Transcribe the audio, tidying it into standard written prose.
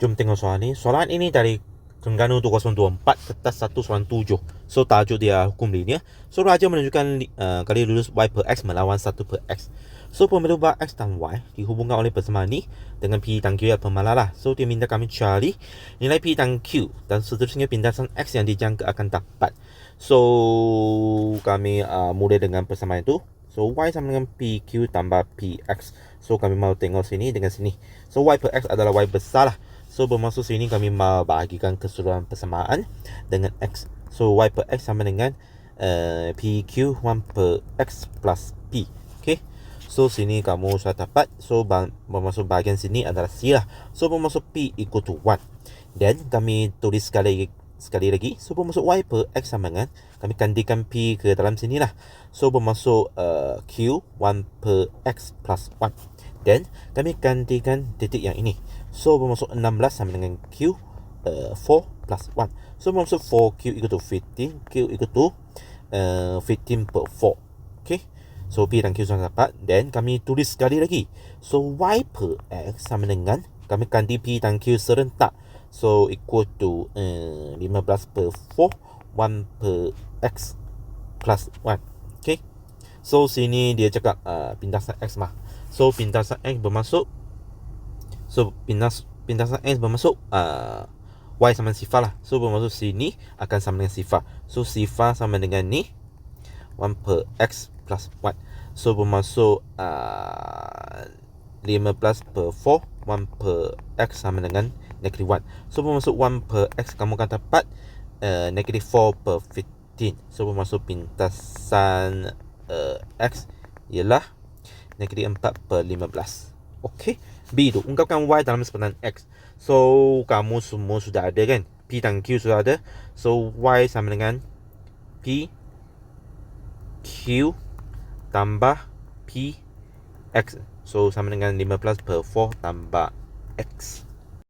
Jom tengok soalan ni. Soalan ini dari Terengganu 2024 kertas 1 soalan 7. So tajuk dia hukum linear. So Raja menunjukkan kali lurus y per x melawan 1 per x. So pemberubat x dan y dihubungkan oleh persamaan ni dengan p dan q yang pemalas lah. So dia minta kami cari nilai p dan q dan seterusnya pindasan x yang dijangka akan dapat. So kami mulai dengan persamaan itu. So y sama dengan pq tambah px. So kami mau tengok sini dengan sini. So y per x adalah y besar lah. So bermaksud sini kami mau bahagikan keseluruhan persamaan dengan x. So y per x sama dengan pq 1 per x plus p. Okay. So sini kamu sudah dapat. So bermaksud bahagian sini adalah c lah. So bermaksud p equal to 1. Dan kami tulis sekali lagi. So bermaksud y per x sama dengan, kami gantikan p ke dalam sini lah. So bermaksud q 1 per x plus 1. Dan kami gantikan titik yang ini. So bermaksud 16 sama dengan q 4 plus 1. So bermaksud 4q equal to 15. Q equal to 15 per 4. Okay. So p dan q sudah dapat. Dan kami tulis sekali lagi. So y per x sama dengan, kami ganti p dan q serentak. So equal to 15 per 4 1 per x plus 1. Okay. So sini dia cakap pindasan x mah. So pindasan x bermaksud, pindasan x bermaksud y sama dengan sifar lah. So bermaksud sini akan sama dengan sifar. So sifar sama dengan ni 1 per x plus 1. So bermaksud 15 per 4 1 per x sama dengan negative 1. So bermaksud 1 per x kamu akan dapat negative 4 per 15. So bermaksud pindasan x ialah negatif 4 per 15. Okey. B tu, ungkapkan y dalam sebutan x. So kamu semua sudah ada kan? P dan q sudah ada. So y sama dengan p q tambah p x. So sama dengan 15 per 4 tambah x.